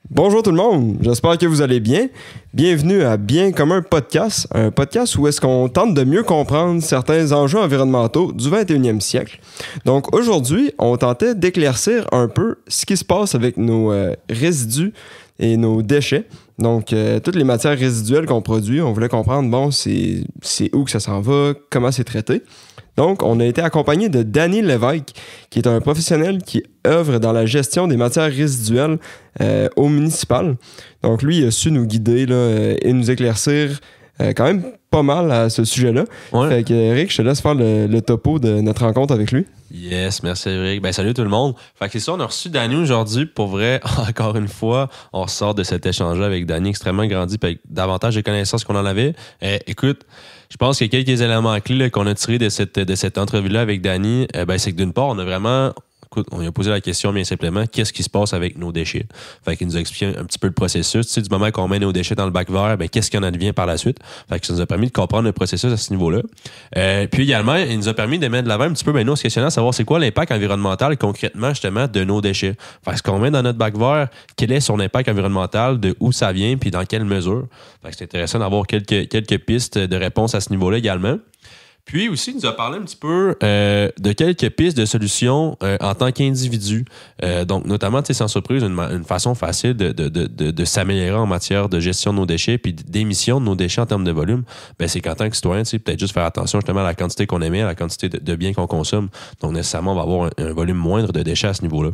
Bonjour tout le monde, j'espère que vous allez bien. Bienvenue à Bien commun podcast, un podcast où est-ce qu'on tente de mieux comprendre certains enjeux environnementaux du 21e siècle. Donc aujourd'hui, on tentait d'éclaircir un peu ce qui se passe avec nos résidus et nos déchets. Donc toutes les matières résiduelles qu'on produit, on voulait comprendre, bon, c'est où que ça s'en va, comment c'est traité. Donc, on a été accompagné de Danny Lévesque, qui est un professionnel qui œuvre dans la gestion des matières résiduelles au municipal. Donc, lui, il a su nous guider là, et nous éclaircir quand même pas mal à ce sujet-là. Ouais. Fait que, Eric, je te laisse faire le topo de notre rencontre avec lui. Yes, merci Eric. Ben salut tout le monde. Fait que c'est ça, on a reçu Danny aujourd'hui. Pour vrai, encore une fois, on ressort de cet échange-là avec Danny extrêmement grandi, puis avec davantage de connaissances qu'on en avait. Écoute, je pense qu'il y a quelques éléments clés là, qu'on a tirés de cette entrevue-là avec Danny. C'est que d'une part, on a vraiment... Écoute, on lui a posé la question bien simplement, qu'est-ce qui se passe avec nos déchets? Fait qu'il nous a expliqué un petit peu le processus. Tu sais, du moment qu'on met nos déchets dans le bac vert, qu'est-ce qu'il en advient par la suite? Fait que ça nous a permis de comprendre le processus à ce niveau-là. Puis également, il nous a permis de mettre de l'avant un petit peu, nous, en se questionnant, savoir c'est quoi l'impact environnemental concrètement, justement, de nos déchets. Fait que ce qu'on met dans notre bac vert, quel est son impact environnemental, de où ça vient, puis dans quelle mesure? Fait que c'est intéressant d'avoir quelques pistes de réponse à ce niveau-là également. Puis aussi, il nous a parlé un petit peu de quelques pistes de solutions en tant qu'individu. Donc, notamment, sans surprise, une façon facile de s'améliorer en matière de gestion de nos déchets puis d'émission de nos déchets en termes de volume, c'est qu'en tant que citoyen, peut-être juste faire attention justement à la quantité qu'on émet, à la quantité de biens qu'on consomme. Donc, nécessairement, on va avoir un volume moindre de déchets à ce niveau-là.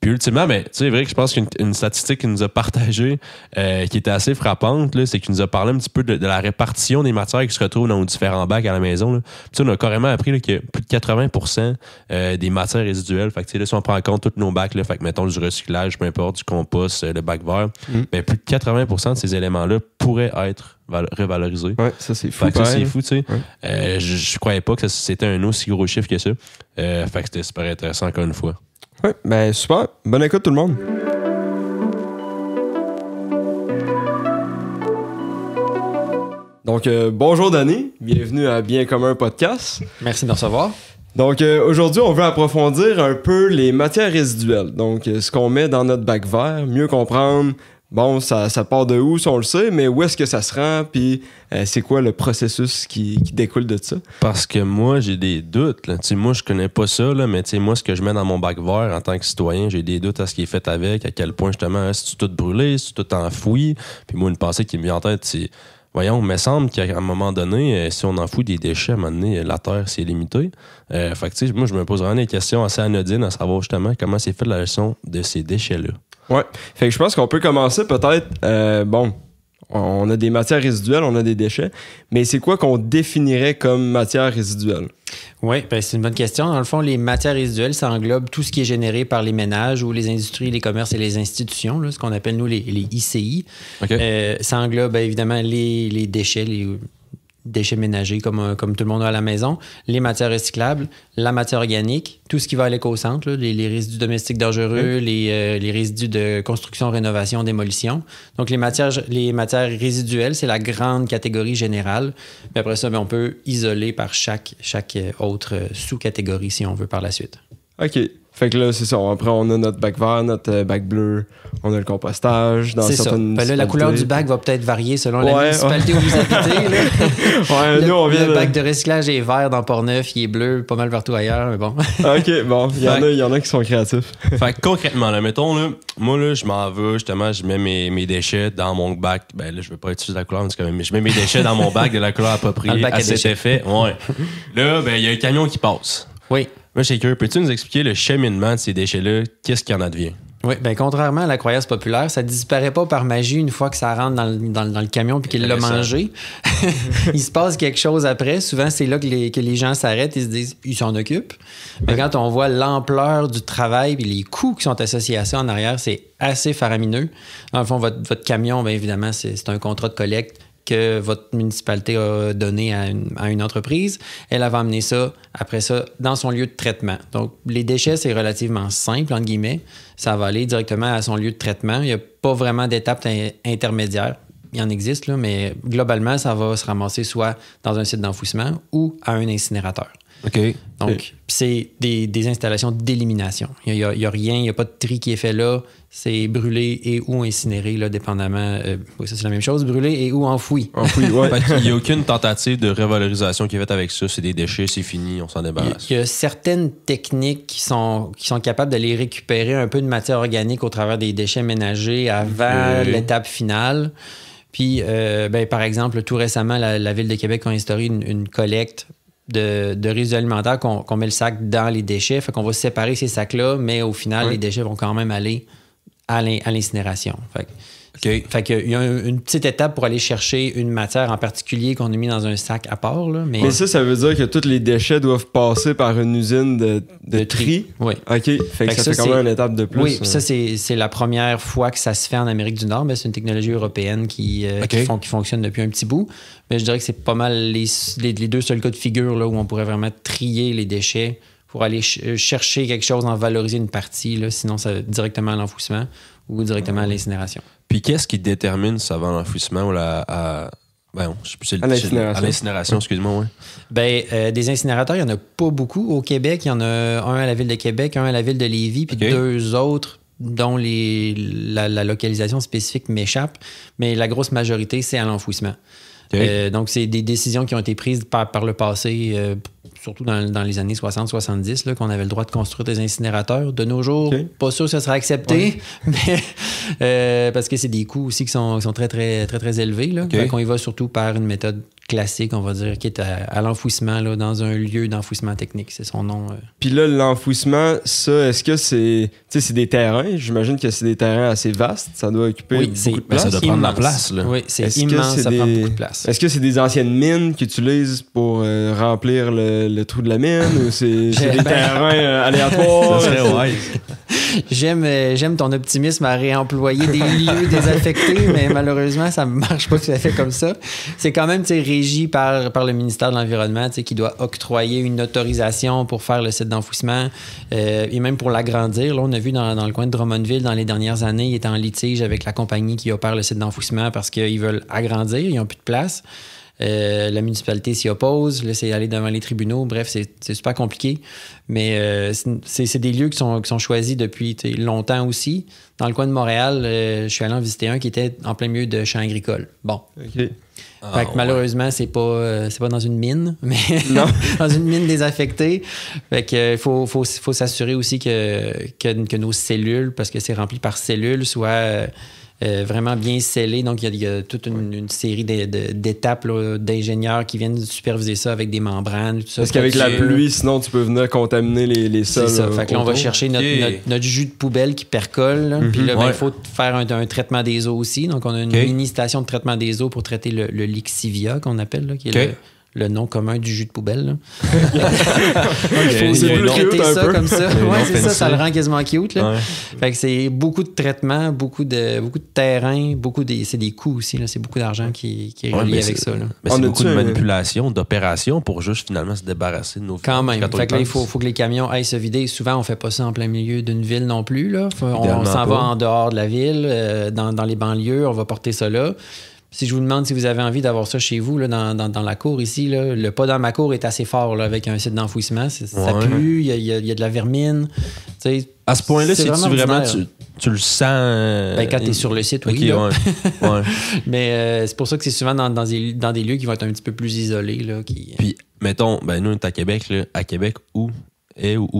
Puis ultimement, c'est vrai que je pense qu'une statistique qu'il nous a partagée qui était assez frappante, là, c'est qu'il nous a parlé un petit peu de la répartition des matières qui se retrouvent dans nos différents bacs à la maison. Là. Puis on a carrément appris là, que plus de 80% des matières résiduelles, fait que, là, si on prend en compte tous nos bacs, là, fait que mettons du recyclage, peu importe, du compost, le bac vert, plus de 80% de ces éléments-là pourraient être revalorisés. Ouais, ça c'est fou. Fait que ça, c'est fou, tu sais. Ouais. Je croyais pas que c'était un aussi gros chiffre que ça. Fait que c'était super intéressant encore une fois. Ouais, super. Bonne écoute tout le monde. Donc, bonjour Danny, bienvenue à Bien commun podcast. Merci de me recevoir. Donc, aujourd'hui, on veut approfondir un peu les matières résiduelles. Donc, ce qu'on met dans notre bac vert, mieux comprendre, bon, ça part de où, si on le sait, mais où est-ce que ça se rend, puis c'est quoi le processus qui découle de ça? Parce que moi, j'ai des doutes. Là. Moi, je connais pas ça, là, mais moi, ce que je mets dans mon bac vert en tant que citoyen, j'ai des doutes à ce qui est fait avec, à quel point, justement, si tu tout brûlé, si tu tout enfoui. Puis moi, une pensée qui me vient en tête, c'est... Voyons, il me semble qu'à un moment donné, si on enfouit des déchets, à un moment donné, la Terre, c'est limité. Fait que, moi, je me pose vraiment des questions assez anodines à savoir justement comment c'est fait la gestion de ces déchets-là. Ouais. Fait que je pense qu'on peut commencer peut-être, on a des matières résiduelles, on a des déchets, mais c'est quoi qu'on définirait comme matière résiduelle? Oui, c'est une bonne question. Dans le fond, les matières résiduelles, ça englobe tout ce qui est généré par les ménages ou les industries, les commerces et les institutions, là, ce qu'on appelle, nous, les ICI. Okay. Ça englobe, évidemment, les déchets, les déchets ménagers comme tout le monde a à la maison, les matières recyclables, la matière organique, tout ce qui va à l'éco-centre, là, les résidus domestiques dangereux, les résidus de construction, rénovation, démolition. Donc, les matières résiduelles, c'est la grande catégorie générale. Puis après ça, on peut isoler par chaque autre sous-catégorie, si on veut, par la suite. OK. Fait que là, c'est ça. Après, on a notre bac vert, notre bac bleu, on a le compostage. C'est ça. Là, la couleur du bac va peut-être varier selon la municipalité où vous habitez. Là. Le bac de recyclage est vert dans Port-Neuf, il est bleu pas mal partout ailleurs, mais bon. OK, bon. Il y en a qui sont créatifs. Fait que concrètement, là, mettons, là, moi, là, je m'en vais, justement, je mets mes déchets dans mon bac. Là, je veux pas utiliser la couleur, mais quand même, je mets mes déchets dans mon bac de la couleur appropriée à cet effet. Ouais. Là, il y a un camion qui passe. Oui. Moi, Shaker, peux-tu nous expliquer le cheminement de ces déchets-là? Qu'est-ce qu'il en advient? Oui, contrairement à la croyance populaire, ça disparaît pas par magie une fois que ça rentre dans le camion puis qu'il l'a mangé. Il se passe quelque chose après. Souvent, c'est là que les gens s'arrêtent et se disent « ils s'en occupent ». Mais quand on voit l'ampleur du travail et les coûts qui sont associés à ça en arrière, c'est assez faramineux. Dans le fond, votre camion, évidemment, c'est un contrat de collecte que votre municipalité a donné à une entreprise. Elle va amener ça, après ça, dans son lieu de traitement. Donc, les déchets, c'est relativement simple, entre guillemets. Ça va aller directement à son lieu de traitement. Il n'y a pas vraiment d'étape intermédiaire. Il en existe, là, mais globalement, ça va se ramasser soit dans un site d'enfouissement ou à un incinérateur. OK. Donc, c'est des installations d'élimination. Il n'y a rien, il n'y a pas de tri qui est fait là. C'est brûlé et ou incinéré, là, dépendamment. Oui, ça, c'est la même chose. Brûlé et ou enfoui. Enfoui, ouais. Il n'y a aucune tentative de revalorisation qui est faite avec ça. C'est des déchets, c'est fini, on s'en débarrasse. Il y a certaines techniques qui sont capables d'aller récupérer un peu de matière organique au travers des déchets ménagers avant l'étape finale. Puis, par exemple, tout récemment, la Ville de Québec a instauré une collecte de résidus alimentaires qu'on met le sac dans les déchets. Fait qu'on va séparer ces sacs-là, mais au final, les déchets vont quand même aller à l'incinération. Fait qu'il y a une petite étape pour aller chercher une matière en particulier qu'on a mis dans un sac à part. Là, mais ça veut dire que tous les déchets doivent passer par une usine de tri. Oui. OK. Fait que ça fait quand même une étape de plus. Oui, ça, c'est la première fois que ça se fait en Amérique du Nord. C'est une technologie européenne qui fonctionne depuis un petit bout. Mais je dirais que c'est pas mal les deux seuls cas de figure là, où on pourrait vraiment trier les déchets pour aller chercher quelque chose, en valoriser une partie. Là, sinon, ça directement à l'enfouissement ou directement à l'incinération. Puis qu'est-ce qui détermine si ça va à l'enfouissement ou à l'incinération, excuse-moi, oui. Des incinérateurs, il n'y en a pas beaucoup au Québec. Il y en a un à la Ville de Québec, un à la Ville de Lévis, puis deux autres dont la localisation spécifique m'échappe. Mais la grosse majorité, c'est à l'enfouissement. Donc, c'est des décisions qui ont été prises par le passé, surtout dans les années 60-70, qu'on avait le droit de construire des incinérateurs. De nos jours, pas sûr que ça sera accepté, mais parce que c'est des coûts aussi qui sont très, très, très, très élevés. Là. Donc, on y va surtout par une méthode classique, on va dire, qui est à l'enfouissement, là, dans un lieu d'enfouissement technique. C'est son nom. Puis là, l'enfouissement, ça, est-ce que c'est des terrains? J'imagine que c'est des terrains assez vastes. Ça doit occuper beaucoup de place. Ça doit prendre de la place. Là. Oui, c'est immense, ça prend beaucoup de place. Est-ce que c'est des anciennes mines qu'ils utilisent pour remplir le trou de la mine ou c'est des terrains aléatoires? Ça serait J'aime ton optimisme à réemployer des lieux désaffectés, mais malheureusement, ça ne marche pas tout à fait comme ça. C'est quand même régi par le ministère de l'Environnement qui doit octroyer une autorisation pour faire le site d'enfouissement et même pour l'agrandir. Là, on a vu dans le coin de Drummondville, dans les dernières années, il est en litige avec la compagnie qui opère le site d'enfouissement parce qu'ils veulent agrandir, ils n'ont plus de place. La municipalité s'y oppose, là, c'est aller devant les tribunaux. Bref, c'est super compliqué. Mais c'est des lieux qui sont choisis depuis longtemps aussi. Dans le coin de Montréal, je suis allé en visiter un qui était en plein milieu de champs agricoles. Bon. OK. Fait que malheureusement, c'est pas dans une mine, mais dans une mine désaffectée. Fait que faut s'assurer aussi que nos cellules, parce que c'est rempli par cellules, soient vraiment bien scellé. Donc, il y a toute une série d'étapes là, d'ingénieurs qui viennent superviser ça avec des membranes. Tout ça. Parce qu'avec la pluie, sinon, tu peux venir contaminer les sols. C'est ça. Fait que là, on va chercher notre jus de poubelle qui percole. Là. Puis là, il faut faire un traitement des eaux aussi. Donc, on a une mini station de traitement des eaux pour traiter le Lixivia, qu'on appelle, là, qui est le nom commun du jus de poubelle. Il faut traiter ça comme ça. Oui, c'est ça, ça le rend quasiment cute. Là. Fait que c'est beaucoup de traitements, beaucoup de terrain, c'est des coûts aussi. Là. C'est beaucoup d'argent qui est relié avec ça. Là. Mais c'est beaucoup de manipulation, d'opération pour juste finalement se débarrasser de nos quand même. Fait que là, il faut que les camions aillent se vider. Souvent, on fait pas ça en plein milieu d'une ville non plus. Là. On s'en va en dehors de la ville, dans les banlieues, on va porter ça là. Si je vous demande si vous avez envie d'avoir ça chez vous, là, dans la cour ici, là, le pas dans ma cour est assez fort là, avec un site d'enfouissement. Ça pue, il y a de la vermine. T'sais, à ce point-là, si tu le sens... quand tu es sur le site, oui. Okay, ouais. Mais c'est pour ça que c'est souvent dans des lieux qui vont être un petit peu plus isolés. Là, Puis, mettons, nous, on est à Québec. Là, à Québec, où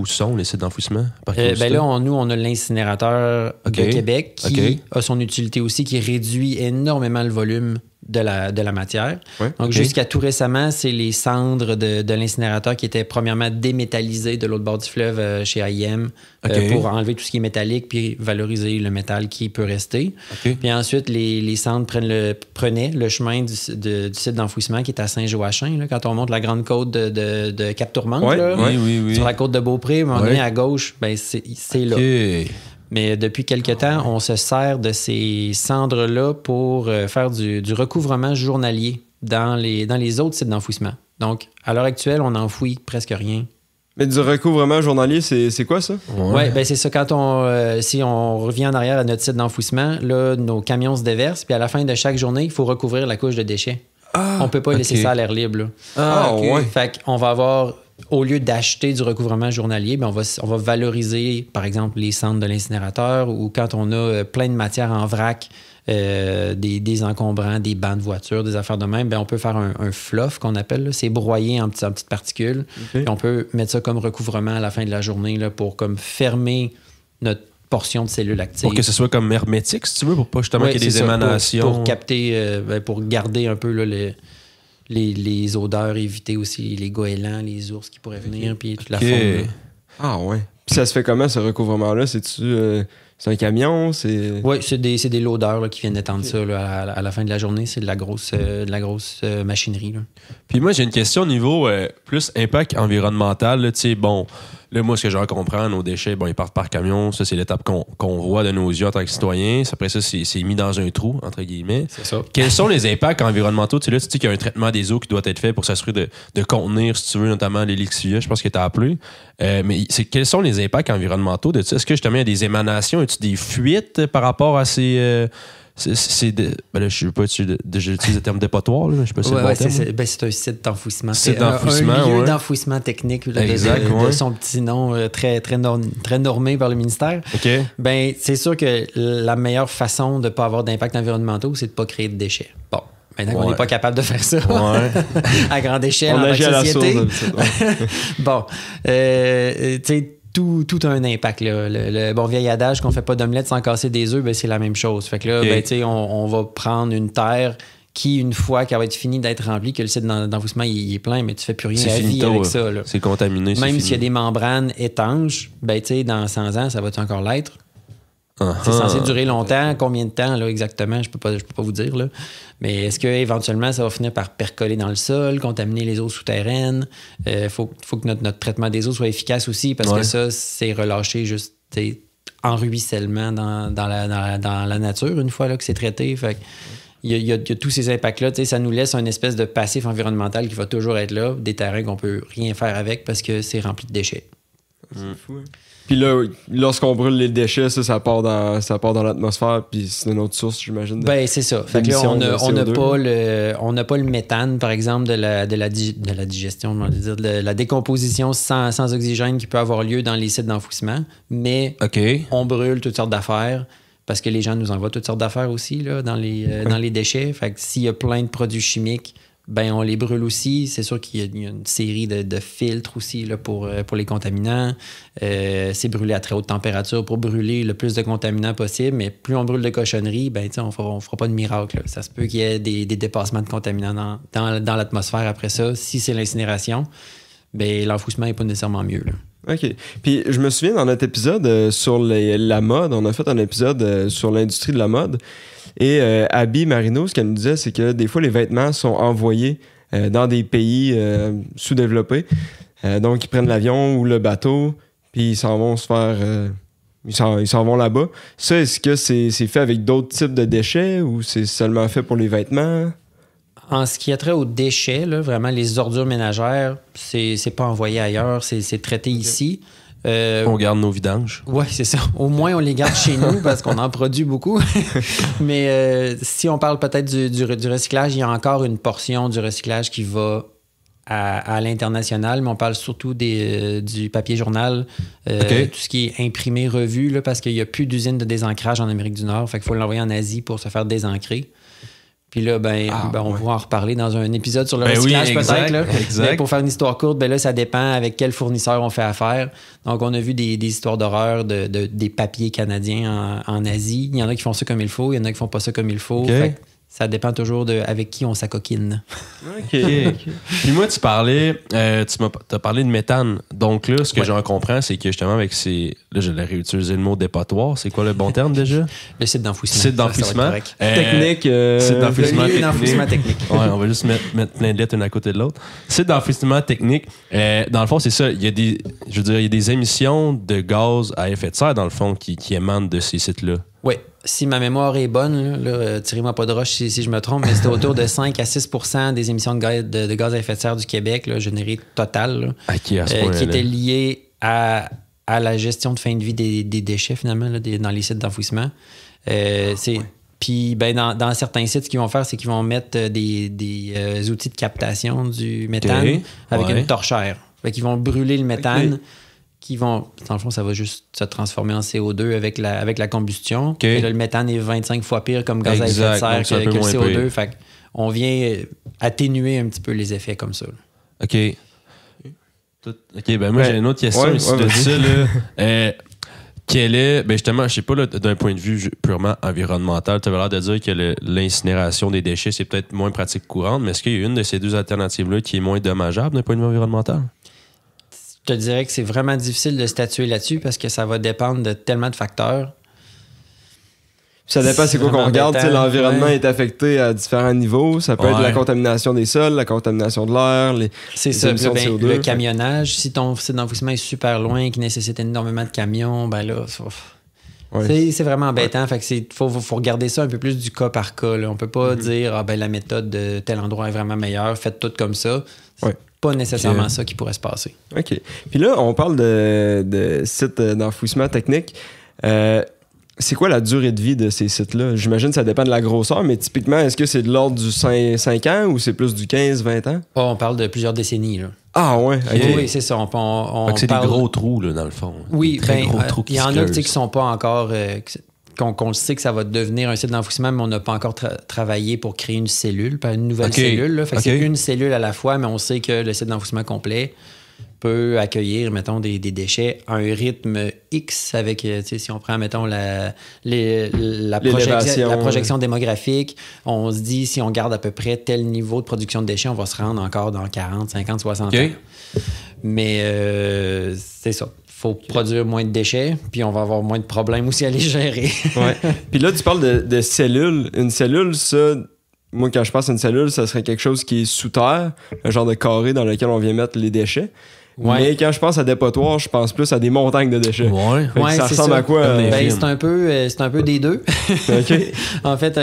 sont les sites d'enfouissement? Là, on a l'incinérateur de Québec qui a son utilité aussi, qui réduit énormément le volume de la matière. Donc, jusqu'à tout récemment, c'est les cendres de l'incinérateur qui étaient premièrement démétallisées de l'autre bord du fleuve chez AIM pour enlever tout ce qui est métallique puis valoriser le métal qui peut rester. Puis ensuite, les cendres prenaient le chemin du site d'enfouissement qui est à Saint-Joachim. Là, quand on monte la grande côte de Cap-Tourmente, sur la côte de Beaupré, à un moment donné, à gauche, c'est là. Mais depuis quelque temps, on se sert de ces cendres-là pour faire du recouvrement journalier dans les autres sites d'enfouissement. Donc, à l'heure actuelle, on n'enfouit presque rien. Mais du recouvrement journalier, c'est quoi ça? Oui, c'est ça. Quand si on revient en arrière à notre site d'enfouissement, là, nos camions se déversent, puis à la fin de chaque journée, il faut recouvrir la couche de déchets. On peut pas laisser ça à l'air libre. Là. Ouais. Fait qu'on va avoir au lieu d'acheter du recouvrement journalier, ben on va valoriser, par exemple, les cendres de l'incinérateur ou quand on a plein de matières en vrac, des encombrants, des bancs de voiture, des affaires de même, ben on peut faire un fluff qu'on appelle. Là. C'est broyé en petites particules. Okay. On peut mettre ça comme recouvrement à la fin de la journée là, pour comme fermer notre portion de cellules actives. Pour que ce soit comme hermétique, si tu veux, pour pas justement qu'il y ait des émanations. Pour capter, pour garder un peu là, les odeurs, éviter aussi les goélands, les ours qui pourraient venir, puis toute la faune. Là. Ah ouais. Puis ça se fait comment, ce recouvrement-là? C'est un camion? Oui, c'est des loaders là, qui viennent étendre ça là, à la fin de la journée. C'est de la grosse machinerie. Là. Puis moi, j'ai une question au niveau plus impact environnemental. Là, bon, là, moi, ce que j'ai à comprendre, nos déchets, bon, ils partent par camion. Ça, c'est l'étape qu'on voit de nos yeux en tant que citoyens. Après ça, c'est mis dans un trou, entre guillemets. C'est ça. Quels sont les impacts environnementaux? Tu sais, là, tu dis qu'il y a un traitement des eaux qui doit être fait pour s'assurer de contenir, si tu veux, notamment les lixiviats, je pense que tu as appelé. Mais quels sont les impacts environnementaux de ça? Est-ce que justement, il y a des émanations? As-tu des fuites par rapport à ces... ben là, je ne veux pas utiliser le terme dépotoir, là, je sais pas si c'est le bon terme. C'est un site d'enfouissement. C'est un lieu d'enfouissement technique là, de son petit nom très normé par le ministère. Okay. Ben, c'est sûr que la meilleure façon de ne pas avoir d'impact environnemental, c'est de ne pas créer de déchets. Bon. Maintenant qu'on n'est pas capable de faire ça à grande échelle en tant que société. Bon. Tu sais, tout a un impact. Là. Le bon vieil adage qu'on fait pas d'omelette sans casser des œufs, ben, c'est la même chose. Fait que là, ben, on va prendre une terre qui, une fois qu'elle va être finie d'être remplie, que le site d'enfouissement il est plein, mais tu fais plus rien à vie avec ça. Là. C'est contaminé. Même s'il y a des membranes étanches, ben, dans 100 ans, ça va-tu encore l'être? C'est censé durer longtemps. Combien de temps là, exactement? Je peux pas vous dire. Là. Mais est-ce qu'éventuellement, ça va finir par percoler dans le sol, contaminer les eaux souterraines? Faut que notre traitement des eaux soit efficace aussi parce que ça, c'est relâché juste en ruissellement dans la nature une fois là, que c'est traité. Fait il y a tous ces impacts-là. Ça nous laisse une espèce de passif environnemental qui va toujours être là, des terrains qu'on peut rien faire avec parce que c'est rempli de déchets. C'est fou, hein? Puis là, lorsqu'on brûle les déchets, ça part dans l'atmosphère, puis c'est une autre source, j'imagine. Ben c'est ça. Fait que là, on n'a pas le méthane, par exemple, de la digestion, on va dire, de la décomposition sans oxygène qui peut avoir lieu dans les sites d'enfouissement, mais on brûle toutes sortes d'affaires. Parce que les gens nous envoient toutes sortes d'affaires aussi là, dans les déchets. Fait que s'il y a plein de produits chimiques, ben on les brûle aussi. C'est sûr qu'il y a une série de filtres aussi là, pour les contaminants. C'est brûlé à très haute température pour brûler le plus de contaminants possible. Mais plus on brûle de cochonneries, ben on fera pas de miracle. Là. Ça se peut qu'il y ait des dépassements de contaminants dans l'atmosphère après ça. Si c'est l'incinération, ben l'enfouissement n'est pas nécessairement mieux. Là. OK. Puis je me souviens dans notre épisode sur la mode, on a fait un épisode sur l'industrie de la mode. Et Abby Marino, ce qu'elle nous disait, c'est que des fois, les vêtements sont envoyés dans des pays sous-développés. Donc, ils prennent l'avion ou le bateau, puis ils s'en vont se faire... ils s'en vont là-bas. Ça, est-ce que c'est fait avec d'autres types de déchets ou c'est seulement fait pour les vêtements? En ce qui a trait aux déchets, là, vraiment, les ordures ménagères, c'est pas envoyé ailleurs, c'est traité ici. On garde nos vidanges. Oui, c'est ça. Au moins, on les garde chez nous parce qu'on en produit beaucoup. Mais si on parle peut-être du recyclage, il y a encore une portion du recyclage qui va à l'international, mais on parle surtout du papier journal, tout ce qui est imprimé, revu, là, parce qu'il n'y a plus d'usine de désancrage en Amérique du Nord. Fait qu'il faut l'envoyer en Asie pour se faire désancrer. Puis là, on va en reparler dans un épisode sur le recyclage peut-être. Là. Mais pour faire une histoire courte, là, ça dépend avec quel fournisseur on fait affaire. Donc, on a vu des histoires d'horreur des papiers canadiens en Asie. Il y en a qui font ça comme il faut, il y en a qui font pas ça comme il faut. Fait ça dépend toujours avec qui on s'acoquine. OK. Puis moi, tu as parlé de méthane. Donc là, ce que j'en comprends, c'est que justement, avec ces... Là, je l'ai réutilisé le mot dépotoir. C'est quoi le bon terme déjà? Le site d'enfouissement. Site d'enfouissement. Technique. Site d'enfouissement technique. Ouais, on va juste mettre plein de lettres une à côté de l'autre. Site d'enfouissement technique. Dans le fond, c'est ça. Il y a des émissions de gaz à effet de serre, dans le fond, qui émanent de ces sites-là. Oui. Si ma mémoire est bonne, là, tirez-moi pas de roche si je me trompe, mais c'était autour de 5 à 6 % des émissions de gaz à effet de serre du Québec, là, générées totales, qui étaient liées à la gestion de fin de vie des déchets, finalement, là, dans les sites d'enfouissement. Puis, dans certains sites, ce qu'ils vont faire, c'est qu'ils vont mettre des outils de captation du méthane avec une torchère. Fait qu'ils vont brûler le méthane, dans le fond, ça va juste se transformer en CO2 avec la combustion. Et là, le méthane est 25 fois pire comme gaz à effet de serre que le CO2. Fait qu'on vient atténuer un petit peu les effets comme ça. Là. OK, ben moi, j'ai une autre question ici de ça. Là. Quel est, justement, je sais pas, là, d'un point de vue purement environnemental, tu avais l'air de dire que l'incinération des déchets, c'est peut-être moins pratique courante, mais est-ce qu'il y a une de ces deux alternatives-là qui est moins dommageable d'un point de vue environnemental? Je te dirais que c'est vraiment difficile de statuer là-dessus parce que ça va dépendre de tellement de facteurs. Ça dépend c'est quoi qu'on regarde. L'environnement est affecté à différents niveaux. Ça peut être la contamination des sols, la contamination de l'air, les émissions de CO2. Le camionnage, si ton site d'enfouissement est super loin, qui nécessite énormément de camions, ben là, c'est vraiment embêtant. Fait que faut regarder ça un peu plus du cas par cas. Là. On peut pas dire la méthode de tel endroit est vraiment meilleure, faites tout comme ça. C'est pas nécessairement ça qui pourrait se passer. OK. Puis là, on parle de sites d'enfouissement technique. C'est quoi la durée de vie de ces sites-là? J'imagine que ça dépend de la grosseur, mais typiquement, est-ce que c'est de l'ordre du 5 ans ou c'est plus du 15-20 ans? On parle de plusieurs décennies. Là. Ah ouais? Okay. Oui, c'est ça. C'est des gros trous, là, dans le fond. Oui, il y en a qui ne sont pas encore... qu'on sait que ça va devenir un site d'enfouissement, mais on n'a pas encore travaillé pour créer une cellule, une nouvelle cellule. Là. Fait que c'est une cellule à la fois, mais on sait que le site d'enfouissement complet peut accueillir, mettons, des déchets à un rythme X avec, si on prend, mettons, la projection démographique, on se dit, si on garde à peu près tel niveau de production de déchets, on va se rendre encore dans 40, 50, 60 ans. Mais c'est ça. Faut produire moins de déchets, puis on va avoir moins de problèmes aussi à les gérer. Puis là, tu parles de cellules. Une cellule, ça... Moi, quand je pense à une cellule, ça serait quelque chose qui est sous terre, un genre de carré dans lequel on vient mettre les déchets. Mais quand je pense à dépotoir, je pense plus à des montagnes de déchets. Ça ressemble à quoi? C'est un peu des deux. En fait,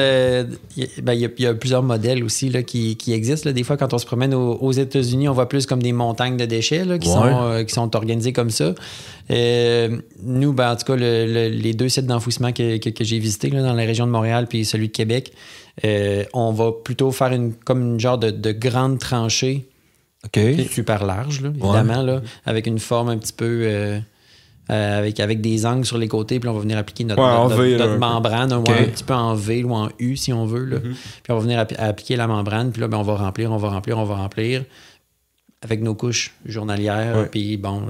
il y a plusieurs modèles aussi là, qui existent. Là. Des fois, quand on se promène aux États-Unis, on voit plus comme des montagnes de déchets là, qui sont organisées comme ça. Nous, en tout cas, les deux sites d'enfouissement que j'ai visités là, dans la région de Montréal puis celui de Québec, on va plutôt faire comme une genre de grande tranchée. Super large, là, évidemment, là, avec une forme un petit peu avec des angles sur les côtés, puis on va venir appliquer notre membrane, un petit peu en V ou en U si on veut. Là. Puis on va venir appliquer la membrane, puis là, on va remplir avec nos couches journalières. Puis bon,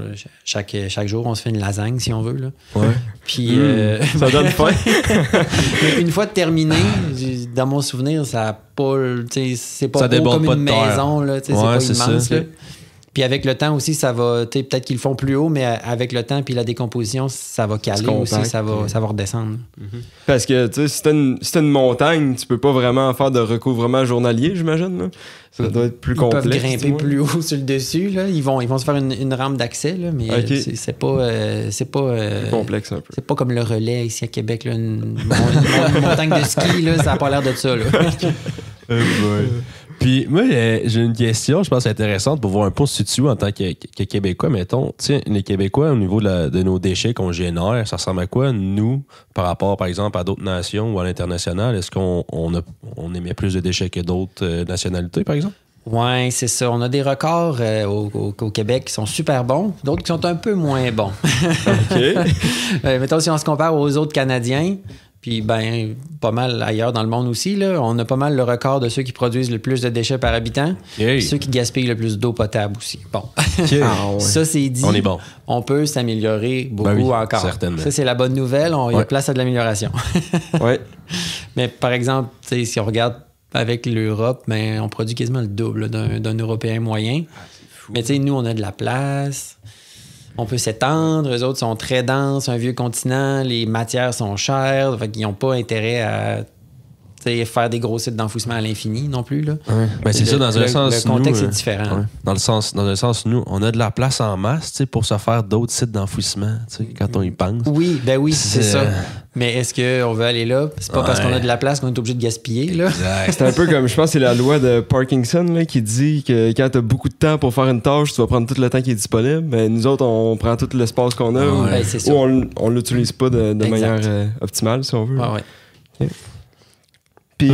chaque jour, on se fait une lasagne si on veut. Là. Puis ça donne faim. Mais une fois terminé, dans mon souvenir, ça a pas, c'est pas beau comme une maison. Là, c'est pas immense. Là. Puis avec le temps aussi, ça va, peut-être qu'ils le font plus haut, mais avec le temps puis la décomposition, ça va caler aussi, ça va redescendre. Parce que si t'as une montagne, tu peux pas vraiment faire de recouvrement journalier, j'imagine. Là. Ça doit être plus complexe. Ils peuvent grimper plus haut sur le dessus. Là. Ils vont se faire une rampe d'accès, là, mais c'est pas complexe un peu. C'est pas comme le relais ici à Québec, là, une montagne de ski, là, ça a pas l'air de ça. Là. Puis moi, j'ai une question, je pense, intéressante pour voir un peu si tu en tant que Québécois, mettons. Tiens, les Québécois, au niveau de nos déchets qu'on génère, ça ressemble à quoi, nous, par rapport, par exemple, à d'autres nations ou à l'international? Est-ce qu'on émet plus de déchets que d'autres nationalités, par exemple? Oui, c'est ça. On a des records au Québec qui sont super bons, d'autres qui sont un peu moins bons. Mettons, si on se compare aux autres Canadiens, puis pas mal ailleurs dans le monde aussi, là, on a pas mal le record de ceux qui produisent le plus de déchets par habitant, puis ceux qui gaspillent le plus d'eau potable aussi. Bon, ça c'est dit. On est bon. On peut s'améliorer beaucoup encore. Certainement. Ça c'est la bonne nouvelle. Il y a place à de l'amélioration. Mais par exemple, si on regarde avec l'Europe, on produit quasiment le double d'un Européen moyen. Mais nous, on a de la place. On peut s'étendre, eux autres sont très denses, un vieux continent, les matières sont chères, fait qu'ils n'ont pas intérêt à faire des gros sites d'enfouissement à l'infini non plus. Là. C'est ça, dans un sens. Le contexte est différent. Dans un sens, nous, on a de la place en masse pour se faire d'autres sites d'enfouissement quand on y pense. Oui, c'est ça. Mais est-ce qu'on veut aller là? C'est pas parce qu'on a de la place qu'on est obligé de gaspiller. Là. C'est un peu comme, je pense, c'est la loi de Parkinson là, qui dit que quand tu as beaucoup de temps pour faire une tâche, tu vas prendre tout le temps qui est disponible. Mais nous autres, on prend tout l'espace qu'on a ou on l'utilise pas de manière optimale, si on veut. Okay. Puis,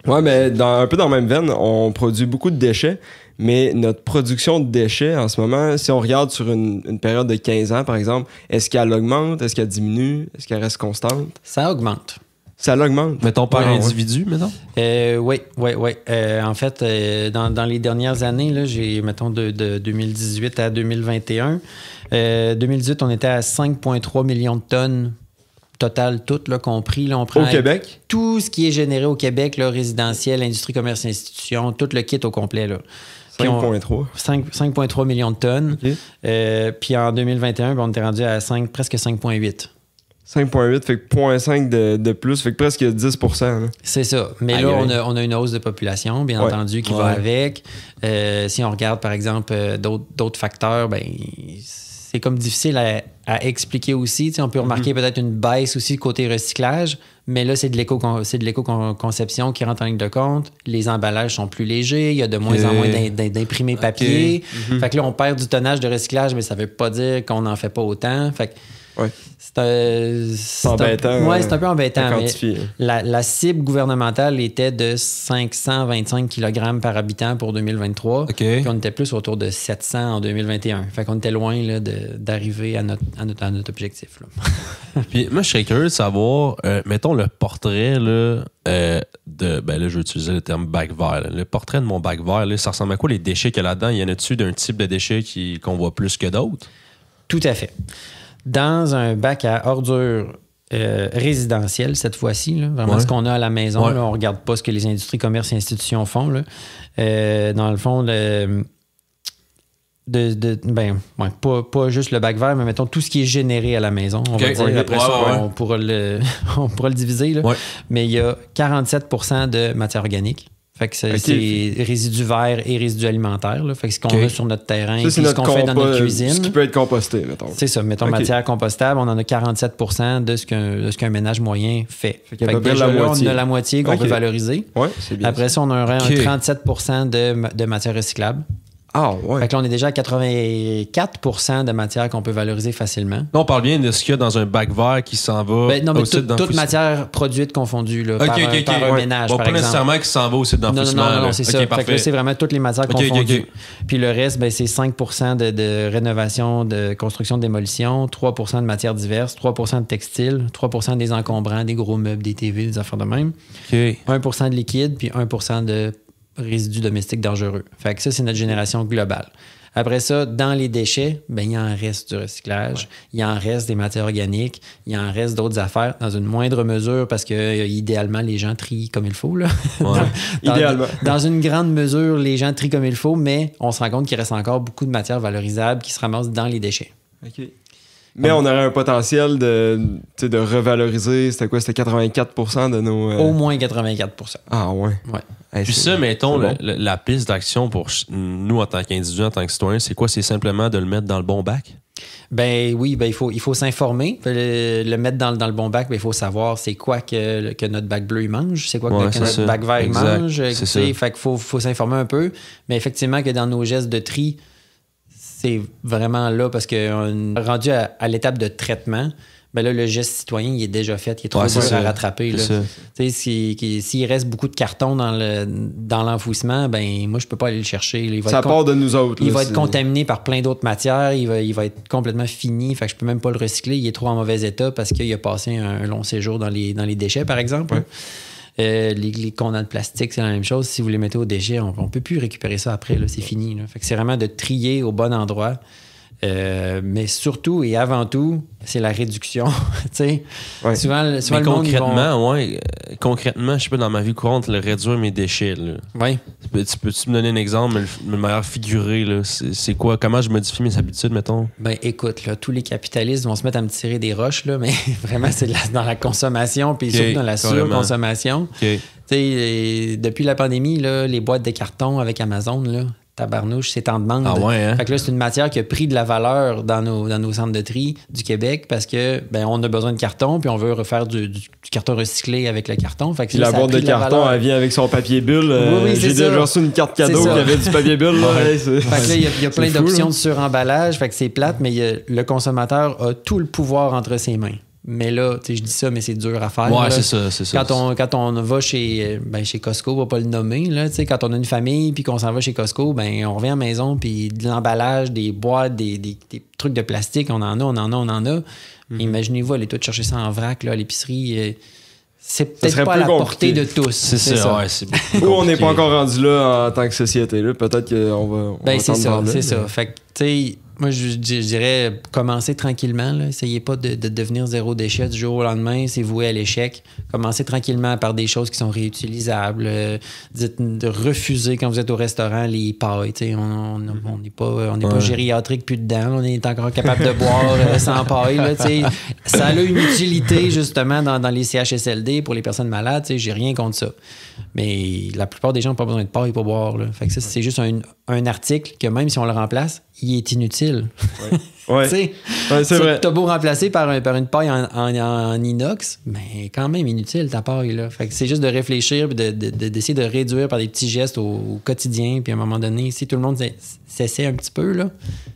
Ouais, mais un peu dans la même veine, on produit beaucoup de déchets, mais notre production de déchets, en ce moment, si on regarde sur une période de 15 ans, par exemple, est-ce qu'elle augmente? Est-ce qu'elle diminue? Est-ce qu'elle reste constante? Ça augmente. Ça l'augmente. Mettons par individu, mettons? Oui. En fait, dans les dernières années, là, mettons, de 2018 à 2021, 2018, on était à 5,3 millions de tonnes total, tout là, compris. Là, on prend au Québec? Tout ce qui est généré au Québec, là, résidentiel, industrie, commerce, institution, tout le kit au complet. 5,3. 5,3 millions de tonnes. Okay. Puis en 2021, on était rendu à presque 5,8. 5,8, fait que 0,5 de plus, fait que presque 10%. Là. C'est ça. Mais là, on a une hausse de population, bien entendu, qui va avec. Si on regarde, par exemple, d'autres facteurs, ben c'est comme difficile à expliquer aussi. On peut remarquer peut-être une baisse aussi côté recyclage, mais là, c'est de l'éco-conception qui rentre en ligne de compte. Les emballages sont plus légers, il y a de moins en moins d'imprimés papier. Fait que là, on perd du tonnage de recyclage, mais ça veut pas dire qu'on n'en fait pas autant. Fait que c'est embêtant. C'est un peu embêtant. Mais la cible gouvernementale était de 525 kg par habitant pour 2023. Puis on était plus autour de 700 en 2021. Fait qu'on était loin là, d'arriver à notre objectif. Là. Puis moi, je serais curieux de savoir, mettons le portrait là, je vais utiliser le terme bac vert. Là. Le portrait de mon bac vert, là, ça ressemble à quoi les déchets qu'il y a là-dedans? Y en a-tu d'un type de déchets qu'on voit plus que d'autres? Tout à fait. Dans un bac à ordures résidentiel, cette fois-ci, là, vraiment ce qu'on a à la maison, là, on ne regarde pas ce que les industries, commerces et institutions font. Là. Dans le fond, pas juste le bac vert, mais mettons tout ce qui est généré à la maison. On va dire après ça, on pourra le diviser. Là. Mais il y a 47 % de matière organique. Fait que c'est résidus verts et résidus alimentaires. Là. Fait que ce qu'on a sur notre terrain, ça, ce qu'on fait dans notre cuisine. Ce qui peut être composté, mettons. C'est ça. Mettons matière compostable, on en a 47 % de ce qu'un ménage moyen fait. Fait que déjà là, on a la moitié qu'on peut valoriser. Ouais, c'est bien. Après ça, on a un 37 % de matière recyclable. Ah, ouais. Fait que là, on est déjà à 84 % de matière qu'on peut valoriser facilement. Là, on parle bien de ce qu'il y a dans un bac vert qui s'en va non, mais toute matière produite confondue là, par un ménage, par pas exemple. nécessairement qui s'en va au site d'enfouissement. Non, c'est ça. Fait que là, c'est vraiment toutes les matières confondues. Puis le reste, c'est 5 % de rénovation, de construction, de démolition, 3 % de matières diverses, 3 % de textiles, 3 % des encombrants, des gros meubles, des TV, des affaires de même. 1 % de liquide, puis 1 % de résidus domestiques dangereux. Fait que ça, c'est notre génération globale. Après ça, dans les déchets, il en reste du recyclage, il en reste des matières organiques, il en reste d'autres affaires, dans une moindre mesure, parce que idéalement, les gens trient comme il faut. Là. Idéalement. Dans une grande mesure, les gens trient comme il faut, mais on se rend compte qu'il reste encore beaucoup de matières valorisables qui se ramassent dans les déchets. OK. Mais on aurait un potentiel de revaloriser, c'était 84 % de nos... Au moins 84 %. Ah ouais. Puis ça, mettons, la piste d'action pour nous en tant qu'individus, en tant que citoyens, c'est quoi? C'est simplement de le mettre dans le bon bac? Il faut s'informer. Le mettre dans le bon bac, il faut savoir c'est quoi que notre bac bleu il mange, c'est quoi que notre bac vert il mange. Fait qu'il faut s'informer un peu. Mais effectivement, que dans nos gestes de tri, c'est vraiment là parce qu'on est rendu à l'étape de traitement. Là, le geste citoyen, il est déjà fait. Il est trop dur à rattraper. S'il reste beaucoup de carton dans l'enfouissement, moi, je peux pas aller le chercher. Ça part de nous autres. Il va être contaminé par plein d'autres matières. Il va être complètement fini. Fait que je peux même pas le recycler. Il est trop en mauvais état parce qu'il a passé un long séjour dans les déchets, par exemple. Les contenants de plastique, c'est la même chose. Si vous les mettez aux déchets, on ne peut plus récupérer ça après. Là, c'est fini. Là. Fait que c'est vraiment de trier au bon endroit. Mais surtout et avant tout, c'est la réduction. Souvent, mais concrètement, je sais pas, dans ma vie courante, réduire mes déchets. Là. Peux-tu me donner un exemple, le meilleur figuré? Là, c'est quoi? Comment je modifie mes habitudes, mettons? Écoute, là, tous les capitalistes vont se mettre à me tirer des roches, là, mais vraiment, c'est dans la consommation, puis surtout dans la surconsommation. Depuis la pandémie, là, les boîtes de carton avec Amazon, là, tabarnouche, c'est en demande. Fait que là, c'est une matière qui a pris de la valeur dans nos centres de tri du Québec parce que on a besoin de carton puis on veut refaire du carton recyclé avec le carton. Fait que la boîte de carton, elle vient avec son papier bulle. J'ai déjà reçu une carte cadeau qui avait du papier bulle. Fait que là, il y a plein d'options de suremballage. Fait que c'est plate, mais le consommateur a tout le pouvoir entre ses mains. Mais là, tu sais, je dis ça, mais c'est dur à faire. Ouais, là. c'est ça. Quand on va chez Costco, on va pas le nommer, là, tu sais, quand on a une famille puis qu'on s'en va chez Costco, ben on revient à la maison puis de l'emballage, des boîtes, des trucs de plastique, on en a. Imaginez-vous aller tout chercher ça en vrac là, à l'épicerie. C'est peut-être pas à la portée de tous. C'est ça. Ouais, c'est ou on n'est pas encore rendu là en tant que société. Là. Peut-être qu'on va. C'est ça. Fait que, tu sais, moi, je dirais commencer tranquillement. Là. Essayez pas de devenir zéro déchet du jour au lendemain. C'est voué à l'échec. Commencez tranquillement par des choses qui sont réutilisables. Dites de refuser quand vous êtes au restaurant les pailles. On n'est pas gériatrique plus dedans. On est encore capable de boire sans paille. Là, ça a une utilité justement dans les CHSLD pour les personnes malades. J'ai rien contre ça. Mais la plupart des gens n'ont pas besoin de paille pour boire. Là. Fait que ça, c'est juste un article que même si on le remplace, il est inutile. Ouais. C'est vrai. T'as beau remplacer par une paille en inox, mais quand même inutile ta paille. Là. Fait que c'est juste de réfléchir et d'essayer de réduire par des petits gestes au quotidien. Puis à un moment donné, si tout le monde s'essaie un petit peu, là,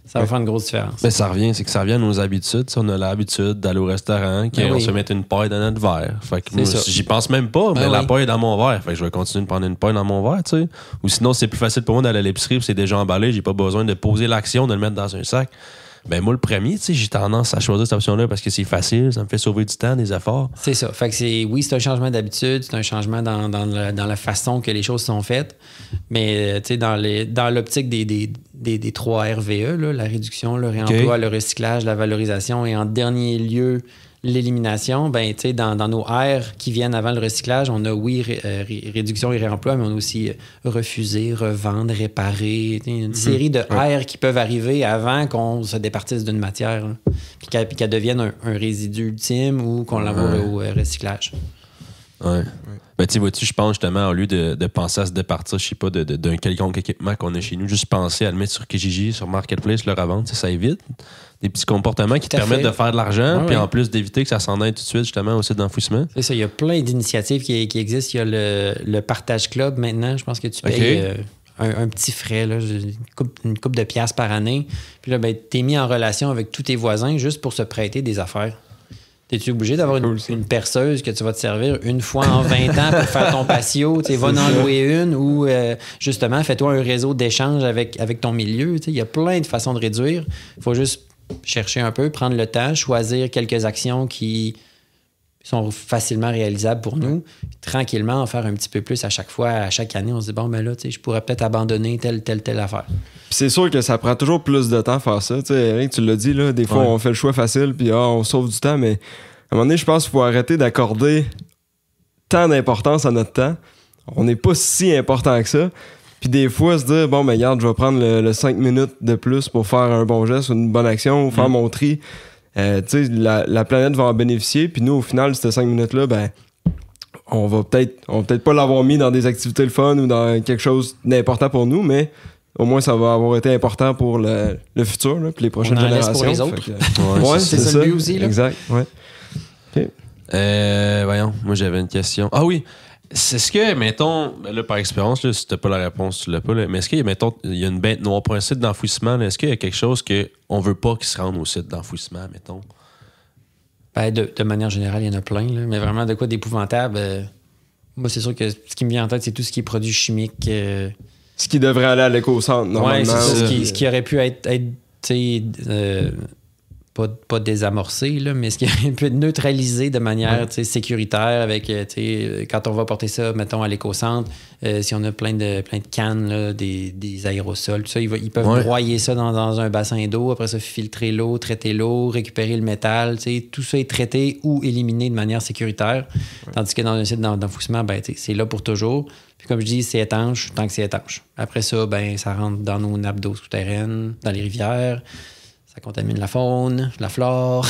ça va faire une grosse différence. Ben, ça revient à nos habitudes. On a l'habitude d'aller au restaurant, on se met une paille dans notre verre. Fait que moi, j'y pense même pas, mais la paille est dans mon verre. Fait que je vais continuer de prendre une paille dans mon verre, tu sais. Ou sinon, c'est plus facile pour moi d'aller à l'épicerie, c'est déjà emballé, j'ai pas besoin de poser l'action, de le mettre dans un sac. Ben moi, le premier, tu sais, j'ai tendance à choisir cette option-là parce que c'est facile, ça me fait sauver du temps, des efforts. C'est ça. Fait que c'est un changement d'habitude, c'est un changement dans la façon que les choses sont faites. Mais, tu sais, dans l'optique des 3 RVE, là, la réduction, le réemploi, le recyclage, la valorisation et en dernier lieu, l'élimination, ben, tu sais, dans nos R qui viennent avant le recyclage, on a, réduction et réemploi, mais on a aussi refuser, revendre, réparer. Une série de R qui peuvent arriver avant qu'on se départisse d'une matière, puis qu'elle devienne un résidu ultime ou qu'on l'envoie au recyclage. Ouais. Ben, tu vois-tu, je pense justement, au lieu de penser à se départir, je sais pas, d'un quelconque équipement qu'on a chez nous, juste penser à le mettre sur Kijiji, sur Marketplace, le revendre, ça évite des petits comportements qui te permettent de faire de l'argent, puis en plus d'éviter que ça s'en aille tout de suite, justement, au site d'enfouissement. C'est ça, il y a plein d'initiatives qui existent. Il y a le Partage Club maintenant, je pense que tu payes un petit frais, là, une couple de piastres par année. Puis là, ben, t'es mis en relation avec tous tes voisins juste pour se prêter des affaires. T'es-tu obligé d'avoir une perceuse que tu vas te servir une fois en 20 ans pour faire ton patio? Va en louer une ou justement, fais-toi un réseau d'échange avec ton milieu. Il y a plein de façons de réduire. Il faut juste chercher un peu, prendre le temps, choisir quelques actions qui sont facilement réalisables pour nous. Puis, tranquillement, en faire un petit peu plus à chaque fois, à chaque année. On se dit, bon, ben là, je pourrais peut-être abandonner telle affaire. Puis c'est sûr que ça prend toujours plus de temps à faire ça. T'sais, Eric, tu l'as dit, là, des fois, on fait le choix facile, puis on sauve du temps, mais à un moment donné, je pense qu'il faut arrêter d'accorder tant d'importance à notre temps. On n'est pas si important que ça. Puis des fois, se dire, bon, ben regarde, je vais prendre le 5 minutes de plus pour faire un bon geste, une bonne action, ou faire mon tri. Tu sais, la planète va en bénéficier. Puis nous, au final, ces 5 minutes-là, ben, on va peut-être pas l'avoir mis dans des activités le fun ou dans quelque chose d'important pour nous, mais au moins, ça va avoir été important pour le futur, là, puis les prochaines générations. Pour les autres. C'est ça le but aussi. Là. Exact, ouais. Okay. Voyons, moi j'avais une question. Ah oui, c'est ce que, mettons, là par expérience, là, si t'as pas la réponse, tu l'as pas, là, mais est-ce qu'il y a, mettons, il y a une bête noire pour un site d'enfouissement, là, est-ce qu'il y a quelque chose qu'on veut pas qu'il se rende au site d'enfouissement, mettons? Ben, de manière générale, il y en a plein, là, mais vraiment de quoi d'épouvantable. Moi, c'est sûr que ce qui me vient en tête, c'est tout ce qui est produits chimiques. Ce qui devrait aller à l'éco-centre, normalement. Oui, c'est ça. Ce qui aurait pu être tu sais, pas désamorcé, là, mais ce qui aurait pu être neutralisé de manière sécuritaire avec, quand on va porter ça, mettons, à l'éco-centre, si on a plein de cannes, là, des aérosols, tout ça, ils peuvent broyer ça dans un bassin d'eau, après ça, filtrer l'eau, traiter l'eau, récupérer le métal, tout ça est traité ou éliminé de manière sécuritaire. Tandis que dans un site d'enfouissement, ben, c'est là pour toujours. Puis comme je dis, c'est étanche tant que c'est étanche. Après ça, ben, ça rentre dans nos nappes d'eau souterraines, dans les rivières. Ça contamine la faune, la flore.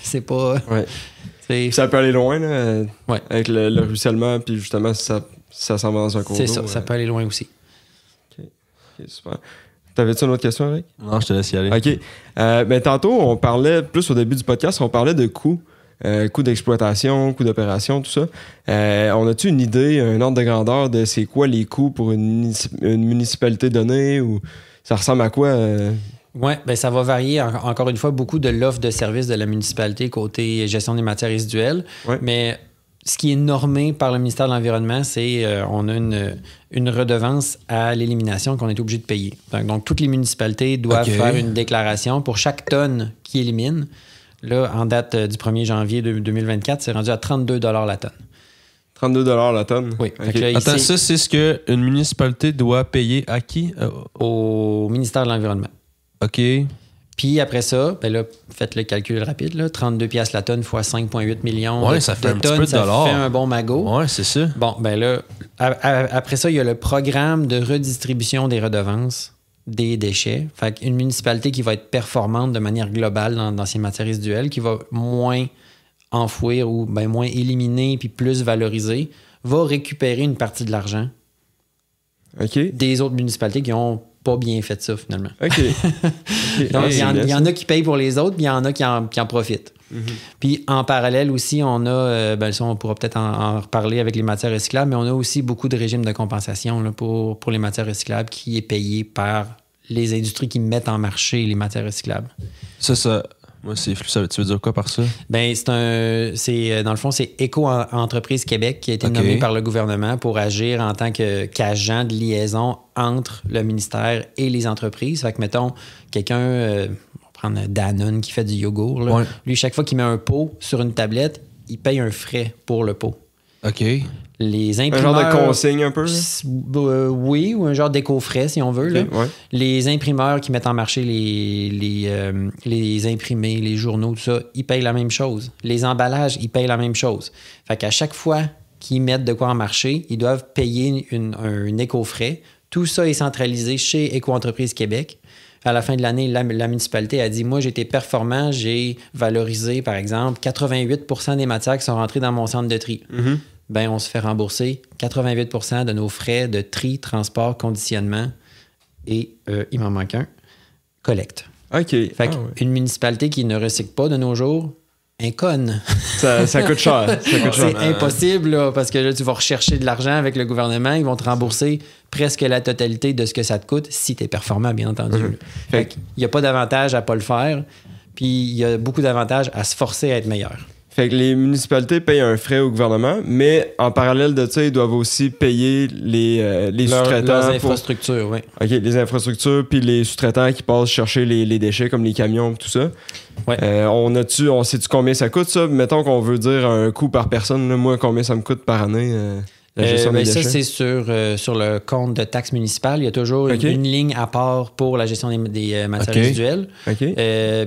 C'est pas... Ouais. Ça peut aller loin, là, avec le ruissellement, puis justement, ça s'en va dans un cours d'eau. C'est ça, ça peut aller loin aussi. OK, super. T'avais-tu une autre question, Eric? Non, je te laisse y aller. OK. Ben, tantôt, on parlait, plus au début du podcast, on parlait de coûts. Coûts d'exploitation, coûts d'opération, tout ça. On a-tu une idée, un ordre de grandeur de c'est quoi les coûts pour une municipalité donnée ou ça ressemble à quoi? Oui, ben ça va varier, encore une fois, beaucoup de l'offre de services de la municipalité côté gestion des matières résiduelles. Ouais. Mais ce qui est normé par le ministère de l'Environnement, c'est on a une redevance à l'élimination qu'on est obligé de payer. Donc, toutes les municipalités doivent faire une déclaration pour chaque tonne qui élimine. Là, en date du 1er janvier 2024, c'est rendu à 32 $ la tonne. 32 $ la tonne? Oui. Okay. Attends, ça, c'est ce qu'une municipalité doit payer à qui? Au ministère de l'Environnement. OK. Puis après ça, ben là, faites le calcul rapide, là, 32 $ la tonne fois 5,8 millions ouais, de ça fait un tonnes, petit peu de dollars. Ça fait un bon magot. Ouais, c'est ça. Bon, ben là, après ça, il y a le programme de redistribution des redevances des déchets. Fait qu'une municipalité qui va être performante de manière globale dans ses matières résiduelles, qui va moins enfouir ou ben, moins éliminer puis plus valoriser, va récupérer une partie de l'argent des autres municipalités qui ont pas bien fait ça, finalement. OK. Donc, il y en a qui payent pour les autres, puis il y en a qui en profitent. Puis, en parallèle aussi, on a, ça, on pourra peut-être en reparler avec les matières recyclables, mais on a aussi beaucoup de régimes de compensation là, pour les matières recyclables qui est payé par les industries qui mettent en marché les matières recyclables. Ça, moi, c'est flou. Tu veux dire quoi par ça? Ben, dans le fond, c'est Éco-Entreprise Québec qui a été nommé par le gouvernement pour agir en tant qu'agent de liaison entre le ministère et les entreprises. Fait que, mettons, quelqu'un, on va prendre Danone qui fait du yogourt. Là. Ouais. Lui, chaque fois qu'il met un pot sur une tablette, il paye un frais pour le pot. OK. Les imprimeurs, un genre de consigne un peu? Oui, ou un genre d'éco-frais, si on veut. Là. Ouais. Les imprimeurs qui mettent en marché les imprimés, les journaux, tout ça, ils payent la même chose. Les emballages, ils payent la même chose. Fait qu'à chaque fois qu'ils mettent de quoi en marché, ils doivent payer un éco-frais. Tout ça est centralisé chez Éco-Entreprise Québec. À la fin de l'année, la municipalité a dit « Moi, j'ai été performant, j'ai valorisé, par exemple, 88 % des matières qui sont rentrées dans mon centre de tri. Ben, on se fait rembourser 88 % de nos frais de tri, transport, conditionnement et, il m'en manque un, collecte. OK. Fait qu'une municipalité qui ne recycle pas de nos jours, un conne. Ça coûte cher. C'est impossible, là, parce que là, tu vas rechercher de l'argent avec le gouvernement, ils vont te rembourser presque la totalité de ce que ça te coûte, si tu es performant, bien entendu. Fait qu'il n'y a pas d'avantage à ne pas le faire, puis il y a beaucoup d'avantages à se forcer à être meilleur. Fait que les municipalités payent un frais au gouvernement, mais en parallèle de ça, ils doivent aussi payer les sous-traitants. Leurs infrastructures, oui. OK, les infrastructures, puis les sous-traitants qui passent chercher les déchets, comme les camions, tout ça. Ouais. On sait-tu combien ça coûte, ça? Mettons qu'on veut dire un coût par personne. Là, moi, combien ça me coûte par année, la gestion des déchets? Ça, c'est sur le compte de taxes municipales. Il y a toujours une ligne à part pour la gestion des matières résiduelles. Puis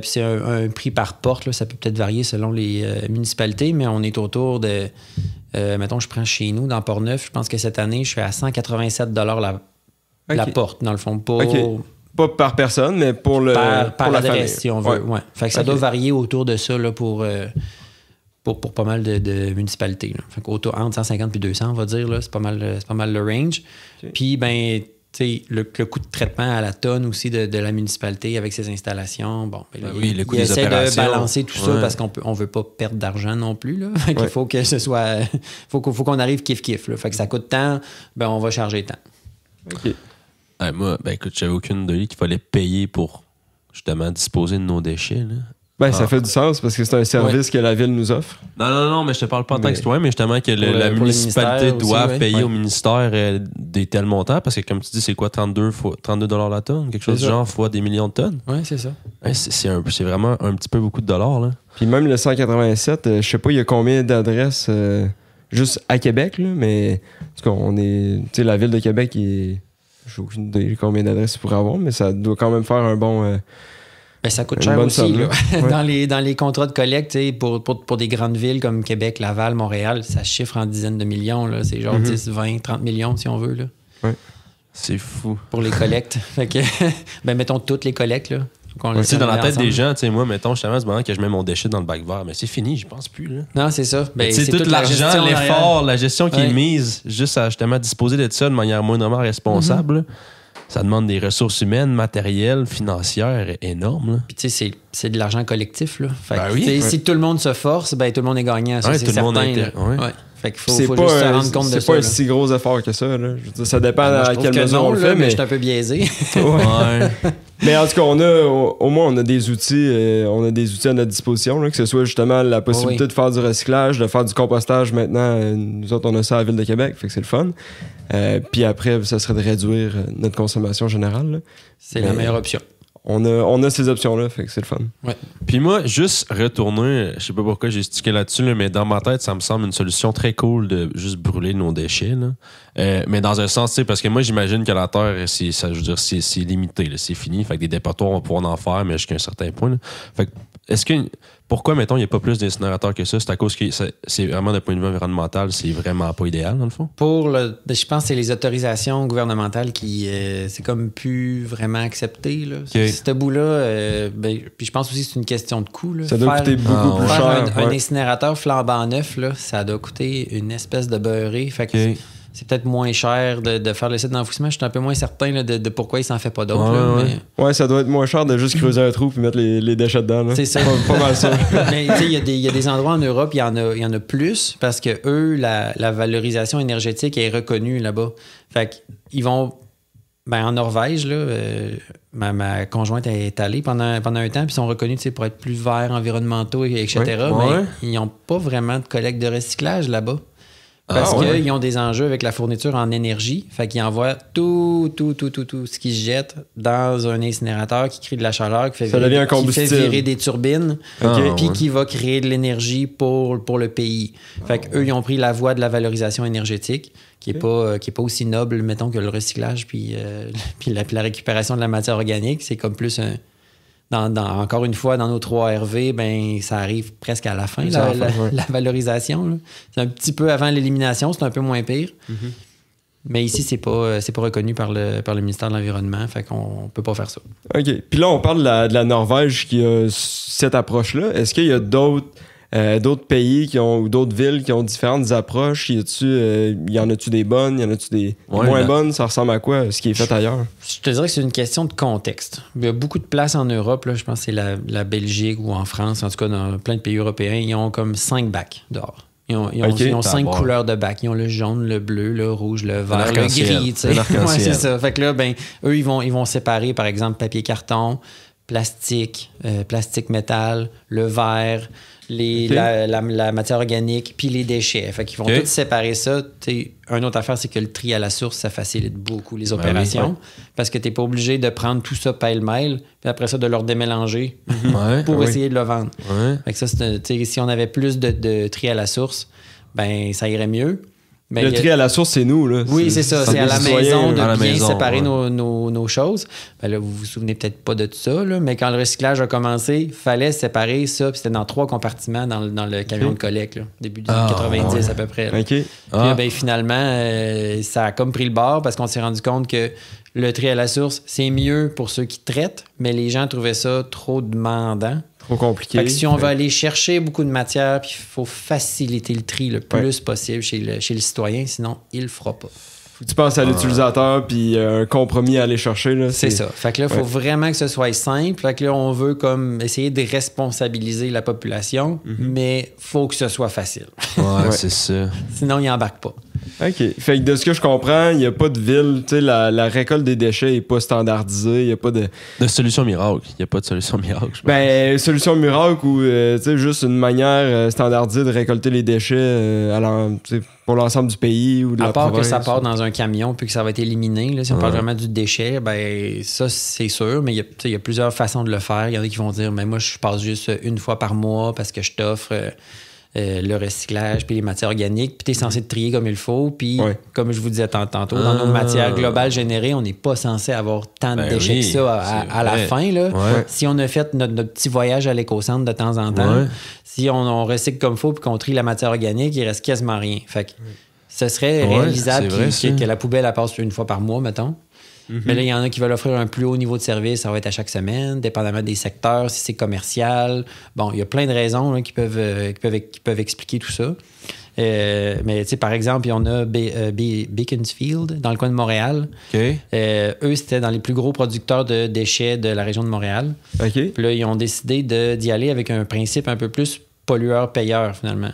c'est un prix par porte. Là. Ça peut peut-être varier selon les municipalités, mais on est autour de... mettons, je prends chez nous, dans Portneuf, je pense que cette année, je suis à 187 $ la porte, dans le fond. Pas par personne, mais pour par la adresse, famille. si on veut. Ouais. Fait que ça doit varier autour de ça là, pour pas mal de municipalités. Là. Fait entre 150 et 200, on va dire, là, c'est pas mal le range. Puis, ben, tu sais, le coût de traitement à la tonne aussi de la municipalité avec ses installations, bon, ben, le coût il des essaie opérations. de balancer tout ça parce qu'on veut pas perdre d'argent non plus. Là. Fait qu'il faut que ce soit... faut qu'on arrive kiff-kiff. Là. Fait que ça coûte tant, ben on va charger tant. OK. Moi, ben écoute, j'avais aucune idée qu'il fallait payer pour justement disposer de nos déchets. Là. Ben, ça fait du sens parce que c'est un service que la ville nous offre. Non, mais je te parle pas en tant que citoyen, mais justement que la municipalité doit payer au ministère des tels montants parce que, comme tu dis, c'est quoi, 32 $ la tonne? Quelque chose du genre, fois des millions de tonnes? Oui, c'est ça. C'est vraiment un petit peu beaucoup de dollars. Là. Puis même le 187, je sais pas, il y a combien d'adresses juste à Québec, là, mais en tout cas, on est... Tu sais, la ville de Québec, j'ai aucune idée combien d'adresses il pourrait avoir, mais ça doit quand même faire un bon... Ben, ça coûte cher aussi. Somme, là. Dans les contrats de collecte, pour des grandes villes comme Québec, Laval, Montréal, ça chiffre en dizaines de millions. Là. C'est genre 10, 20, 30 millions si on veut. Là. Ouais. C'est fou. Pour les collectes. Fait que, ben, mettons toutes les collectes. Là. Dans la tête des gens, moi, mettons, justement, c'est moment que je mets mon déchet dans le bac vert, mais c'est fini, j'y pense plus. Là. Non, c'est ça. Ben, c'est tout l'argent, l'effort, la gestion qui est mise juste à justement disposer de ça de manière moindrement responsable. Ça demande des ressources humaines, matérielles, financières énormes. Là. Puis tu sais, c'est de l'argent collectif. Là. Fait que, si tout le monde se force, ben, tout le monde est gagnant. Ça, c'est certain. Fait qu'il faut juste se rendre compte de ça. C'est pas un si gros effort que ça. Là. Je veux dire, ça dépend à quelle mesure on le fait. Mais je suis un peu biaisé. Mais en tout cas, au moins, on a des outils à notre disposition, là, que ce soit justement la possibilité de faire du recyclage, de faire du compostage maintenant. Nous autres, on a ça à la Ville de Québec, fait que c'est le fun. Puis après, ça serait de réduire notre consommation générale. Là. C'est la meilleure option. On a ces options-là, fait que c'est le fun. Ouais. Puis moi, juste retourner, je sais pas pourquoi j'ai stické là-dessus, là, mais dans ma tête, ça me semble une solution très cool de juste brûler nos déchets. Là. Mais dans un sens, tu sais, parce que moi, j'imagine que la Terre, c'est limité, là, c'est fini. Fait que des dépotoirs, on va pouvoir en faire, mais jusqu'à un certain point. Là. Fait que, pourquoi, mettons, il n'y a pas plus d'incinérateurs que ça? C'est à cause que c'est vraiment, d'un point de vue environnemental, c'est vraiment pas idéal, dans le fond? Je pense que c'est les autorisations gouvernementales qui... c'est comme plus vraiment accepté. Là. Okay. Ce bout-là, puis je pense aussi que c'est une question de coût. Là. Ça doit coûter beaucoup plus cher. Un incinérateur flambant neuf, là, ça doit coûter une espèce de beurré. Fait que c'est peut-être moins cher de faire le site d'enfouissement. Je suis un peu moins certain là, de pourquoi il s'en fait pas d'autres. Ouais, ça doit être moins cher de juste creuser un trou et mettre les déchets dedans. Là. C'est ça. Pas mal ça. Mais il y a des endroits en Europe, il y en a plus parce que eux, la valorisation énergétique est reconnue là-bas. Fait qu'ils vont... en Norvège, là, ma conjointe est allée pendant un temps, puis ils sont reconnus pour être plus verts, environnementaux, etc. Mais ils n'ont pas vraiment de collecte de recyclage là-bas. Parce qu'ils ont des enjeux avec la fourniture en énergie. Fait qu'ils envoient tout ce qui se jette dans un incinérateur qui crée de la chaleur, qui fait virer des turbines, puis qui va créer de l'énergie pour le pays. Fait qu'eux, ils ont pris la voie de la valorisation énergétique, qui est pas aussi noble, mettons, que le recyclage puis la récupération de la matière organique. C'est comme plus un... encore une fois, dans nos 3 RV, ça arrive presque à la fin, la valorisation. Là. C'est un petit peu avant l'élimination, c'est un peu moins pire. Mm-hmm. Mais ici, c'est pas reconnu par le ministère de l'Environnement, fait qu'on peut pas faire ça. OK. Puis là, on parle de la Norvège qui a cette approche-là. Est-ce qu'il y a d'autres pays ou d'autres villes qui ont différentes approches? Y en a-tu des bonnes? Y en a-tu des moins bonnes? Ça ressemble à quoi, ce qui est fait ailleurs? Je te dirais que c'est une question de contexte. Il y a beaucoup de places en Europe, là, je pense que c'est la Belgique ou en France, en tout cas dans plein de pays européens, ils ont comme 5 bacs dehors. Ils ont 5 couleurs de bacs. Ils ont le jaune, le bleu, le rouge, le vert, le gris. Ouais, c'est ça. Fait que là, eux, ils vont séparer, par exemple, papier-carton, plastique métal, le verre, la matière organique, puis les déchets. Fait qu'ils vont tous séparer ça. Une autre affaire, c'est que le tri à la source, ça facilite beaucoup les opérations. Parce que tu n'es pas obligé de prendre tout ça pêle-mêle, puis après ça, de leur démélanger pour essayer de le vendre. Fait que ça, si on avait plus de tri à la source, ça irait mieux. Le tri à la source, c'est nous. Là. Oui, c'est ça. C'est à la maison de bien séparer nos choses. Là, vous vous souvenez peut-être pas de tout ça, là, mais quand le recyclage a commencé, il fallait séparer ça. Puis c'était dans 3 compartiments dans le camion de collecte, là, début des années 90 à peu près. Là. Puis là, finalement, ça a comme pris le bord parce qu'on s'est rendu compte que le tri à la source, c'est mieux pour ceux qui traitent, mais les gens trouvaient ça trop demandant. Trop compliqué. Fait que si on veut aller chercher beaucoup de matière, puis il faut faciliter le tri le plus possible chez le citoyen, sinon il le fera pas. Faut que tu penses à l'utilisateur, puis un compromis à aller chercher. Là, c'est ça. Fait que là, il faut vraiment que ce soit simple. Fait que là, on veut comme essayer de responsabiliser la population, mais faut que ce soit facile. C'est ça. Sinon, ils n'embarquent pas. OK. Fait que de ce que je comprends, il n'y a pas de ville. Tu sais, la récolte des déchets n'est pas standardisée. Il n'y a pas de solution miracle. Il n'y a pas de solution miracle. Solution miracle ou juste une manière standardisée de récolter les déchets pour l'ensemble du pays ou de la province. À part que ça part dans un camion puis que ça va être éliminé. Là, si on parle vraiment du déchet, ça, c'est sûr. Mais il y a plusieurs façons de le faire. Il y en a qui vont dire, mais moi, je passe juste une fois par mois parce que je t'offre... le recyclage puis les matières organiques, puis tu es censé te trier comme il faut, puis comme je vous disais tantôt, dans nos matières globales générées, on n'est pas censé avoir tant de déchets que ça à la fin. Là. Si on a fait notre petit voyage à l'éco-centre de temps en temps, si on recycle comme il faut puis qu'on trie la matière organique, il reste quasiment rien. Fait que ce serait réalisable que la poubelle elle passe une fois par mois, mettons. Mais là, il y en a qui veulent offrir un plus haut niveau de service, ça va être à chaque semaine, dépendamment des secteurs, si c'est commercial. Bon, il y a plein de raisons là, qui peuvent expliquer tout ça. Mais tu sais, par exemple, il y en a Beaconsfield, dans le coin de Montréal. Eux, c'était dans les plus gros producteurs de déchets de la région de Montréal. Puis là, ils ont décidé d'y aller avec un principe un peu plus pollueur-payeur, finalement.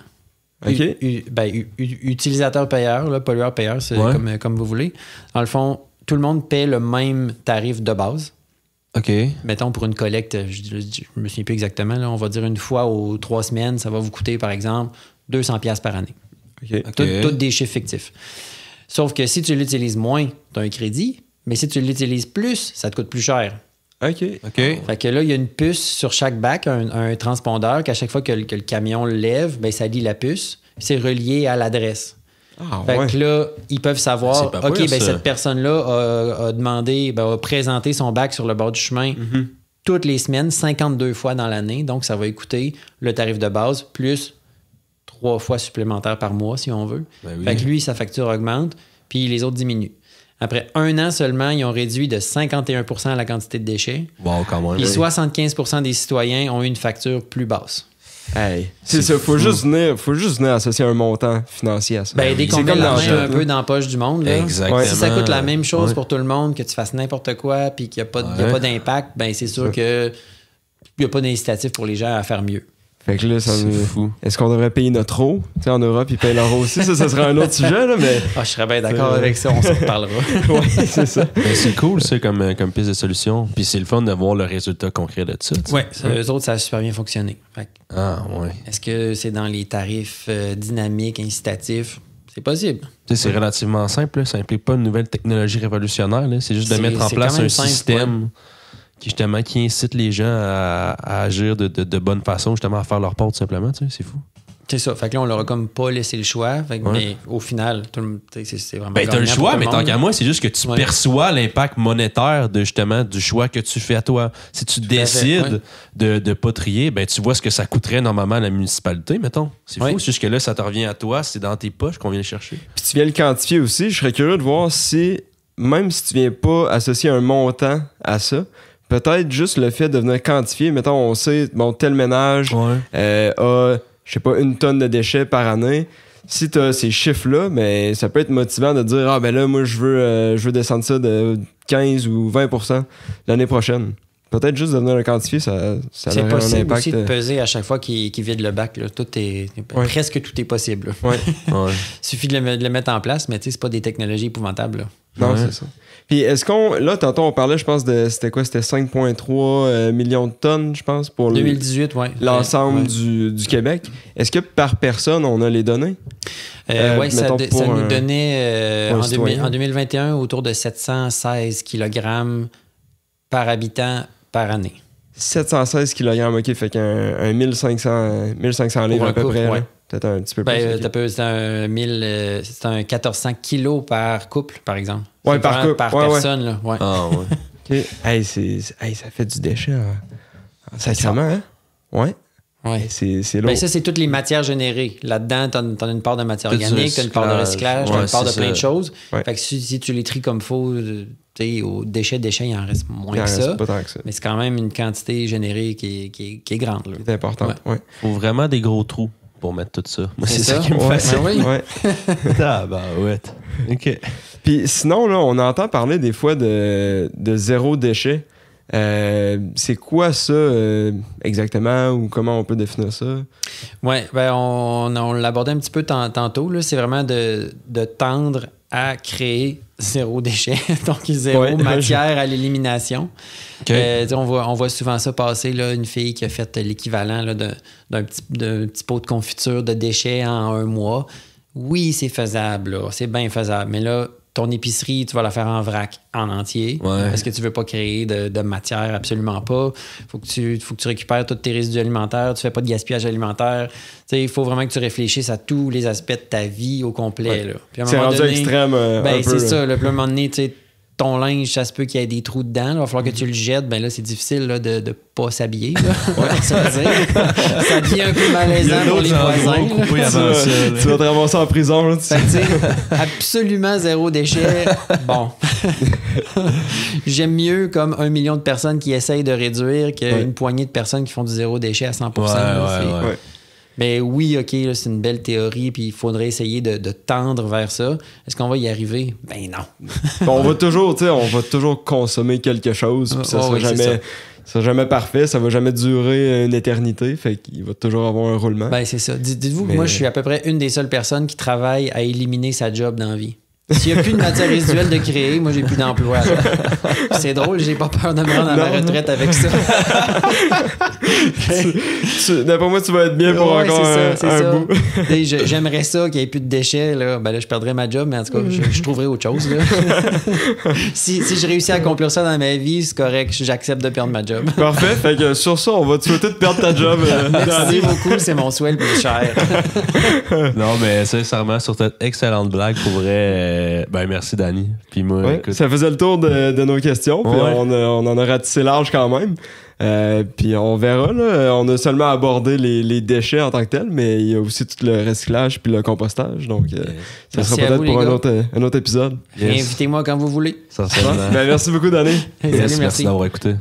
Utilisateur-payeur, pollueur-payeur, c'est comme vous voulez. Dans le fond, tout le monde paie le même tarif de base. OK. Mettons, pour une collecte, je me souviens plus exactement, là, on va dire une fois aux 3 semaines, ça va vous coûter, par exemple, 200$ par année. OK. Toutes des chiffres fictifs. Sauf que si tu l'utilises moins, tu as un crédit, mais si tu l'utilises plus, ça te coûte plus cher. OK. Fait que là, il y a une puce sur chaque bac, un transpondeur, qu'à chaque fois que le camion le lève, ben, ça lit la puce, c'est relié à l'adresse. Ah, Fait ouais. que là, ils peuvent savoir, C'est pas OK, pire, ben, ça. cette personne-là a demandé, ben, a présenté son bac sur le bord du chemin toutes les semaines, 52 fois dans l'année. Donc, ça va écouter le tarif de base plus 3 fois supplémentaires par mois, si on veut. Ben oui. Fait que lui, sa facture augmente, puis les autres diminuent. Après 1 an seulement, ils ont réduit de 51% la quantité de déchets. Wow, quand même. Puis 75% des citoyens ont eu une facture plus basse. Hey, c'est ça, fou. faut juste venir associer un montant financier à ça. Ben, dès qu'on C'est met comme la dans main le un shop, peu là. dans la poche du monde, là, Exactement. si ça coûte la même chose Ouais. pour tout le monde, que tu fasses n'importe quoi, puis qu'il n'y a, pas Ouais. pas d'impact, ben c'est sûr qu'il n'y a pas d'incitatif pour les gens à faire mieux. Fait que là, ça C'est me- fou. Est-ce qu'on devrait payer notre eau? Tu sais, en Europe, ils payent leur eau aussi. Ça serait un autre sujet, là, mais. Ah, je serais bien d'accord avec ça, on s'en reparlera. Ouais, c'est ça. Ben, c'est cool, ça, comme piste de solution. Puis c'est le fun de voir le résultat concret de ça. tu sais. Ouais, eux autres, ça a super bien fonctionné. Fait que, Ah, ouais. est-ce que c'est dans les tarifs dynamiques, incitatifs? C'est possible. Tu sais, c'est relativement simple. Là. Ça implique pas une nouvelle technologie révolutionnaire. Là. C'est juste de C'est- mettre en c'est place quand même un simple, système qui incite les gens à agir de bonne façon, justement, à faire leur part, tout simplement. Tu sais, c'est fou. C'est ça. Fait que là, on leur a comme pas laissé le choix. Fait que, Ouais. Mais au final, c'est vraiment. Ben, t'as le gagnant choix, pour mais tout le tant qu'à monde. moi, c'est juste que tu Ouais. perçois l'impact monétaire de justement du choix que tu fais à toi. Si tu décides de pas trier, ben tu vois ce que ça coûterait normalement à la municipalité, mettons. C'est Ouais. fou, c'est juste que là, ça te revient à toi, c'est dans tes poches qu'on vient le chercher. Puis tu viens le quantifier aussi. Je serais curieux de voir si, même si tu viens pas associer un montant à ça, peut-être juste le fait de venir quantifier, mettons, on sait, bon, tel ménage a, je sais pas, 1 tonne de déchets par année. Si tu as ces chiffres-là, mais ça peut être motivant de dire, ah ben là, moi, je veux descendre ça de 15 ou 20% l'année prochaine. Peut-être juste de venir le quantifier, ça C'est aurait un possible impact. aussi de peser à chaque fois qu'il vide le bac. Là. Ouais. Presque tout est possible. là. Ouais. Ouais. Suffit de le mettre en place, mais tu sais, c'est pas des technologies épouvantables. Là. Non, Ouais. c'est ça. Puis est-ce qu'on. Là, tantôt, on parlait, je pense, c'était quoi? C'était 5,3 millions de tonnes, je pense, pour 2018, oui. l'ensemble du Québec. Est-ce que par personne, on a les données? Oui, ça, mettons pour ça nous un- donnait pour un citoyen. en 2021 autour de 716 kg par habitant par année. 716 kg, OK, fait qu'un 1500 livres un à peu couple, près. ouais. Là. Peut-être un petit peu plus. Ben, OK. c'est un 1400 kilos par couple, par exemple. Ouais, C'est par vraiment couple. Par Ouais, personne, là. Ouais. Ah, ouais. OK. Hey, ça fait du déchet en sacrément, hein? Ouais. Ouais. Hey, c'est lourd. Ben, ça, c'est toutes les matières générées. Là-dedans, t'as une part de matière Tout du organique, t'as une part de recyclage, t'as Ouais, une part de c'est plein de ça. choses. Ouais. Fait que si tu les tries comme faut, tu sais, aux déchets, il en reste moins Il en que reste ça. pas tant que ça. Mais c'est quand même une quantité générée qui est grande. Là. C'est important. Ouais. Faut vraiment des gros trous pour mettre tout ça. Moi, c'est ça qui me Ouais, fascine. oui. ouais. Ah, bah ouais. OK. Puis sinon, là, on entend parler des fois de zéro déchet. C'est quoi ça exactement ou comment on peut définir ça? Oui, ben on l'abordait un petit peu tantôt. Là. C'est vraiment de tendre à créer zéro déchet, donc zéro Ouais. matière à l'élimination. OK. Tu sais, on voit souvent ça passer, là, une fille qui a fait l'équivalent là, d'un petit pot de confiture de déchets en 1 mois. Oui, c'est faisable, là, c'est bien faisable, mais là, ton épicerie, tu vas la faire en vrac, en entier, Ouais. parce que tu veux pas créer de matière, absolument pas. Faut que tu récupères tous tes résidus alimentaires, tu fais pas de gaspillage alimentaire. Tu sais, il faut vraiment que tu réfléchisses à tous les aspects de ta vie au complet. Ouais. Là. Puis à un C'est moment rendu donné, extrême un ben, peu. c'est là. ça. Là. Puis à un moment donné, tu sais, ton linge, ça se peut qu'il y ait des trous dedans. Il va falloir que tu le jettes. Ben là, c'est difficile là, de pas s'habiller. Là. Ça veut dire. Ça devient un peu malaisant pour les voisins. là. coupés Tu avant vas- ça. là. tu vas te ramasser en prison. Là, Fait que, tu sais, absolument zéro déchet. Bon. J'aime mieux comme 1 million de personnes qui essayent de réduire qu'une poignée de personnes qui font du zéro déchet à 100%. là. C'est- Ouais. Ouais. Mais oui, OK, là, c'est une belle théorie, puis il faudrait essayer de tendre vers ça. Est-ce qu'on va y arriver? Ben non. On va toujours consommer quelque chose. Puis ça Ah, sera oui, c'est jamais. Ça sera jamais parfait, ça va jamais durer une éternité, fait qu'il va toujours avoir un roulement. Ben c'est ça. Dites-vous que Mais- moi, je suis à peu près une des seules personnes qui travaille à éliminer sa job dans la vie. S'il n'y a plus de matière résiduelle de créer, moi, j'ai plus d'emploi. C'est drôle, j'ai pas peur de me rendre à ma retraite avec ça. D'après moi, tu vas être bien pour encore un bout. J'aimerais ça qu'il n'y ait plus de déchets. Là. Ben là, je perdrais ma job, mais en tout cas, je trouverais autre chose. Là. si je réussis à accomplir ça dans ma vie, c'est correct. J'accepte de perdre ma job. Parfait. Fait que sur ça, on va te souhaiter de perdre ta job. Merci beaucoup. C'est mon souhait le plus cher. Non, mais sincèrement, sur cette excellente blague, pour vrai, ben merci, Danny. Puis moi, ouais, écoute... Ça faisait le tour de nos questions. Puis ouais. on en a ratissé large quand même. Puis on verra, là. On a seulement abordé les déchets en tant que tels, mais il y a aussi tout le recyclage puis le compostage. Donc, ça sera peut-être pour un autre épisode. Yes. Invitez-moi quand vous voulez. Sincèrement. Ben, merci beaucoup, Danny. Yes, merci d'avoir écouté.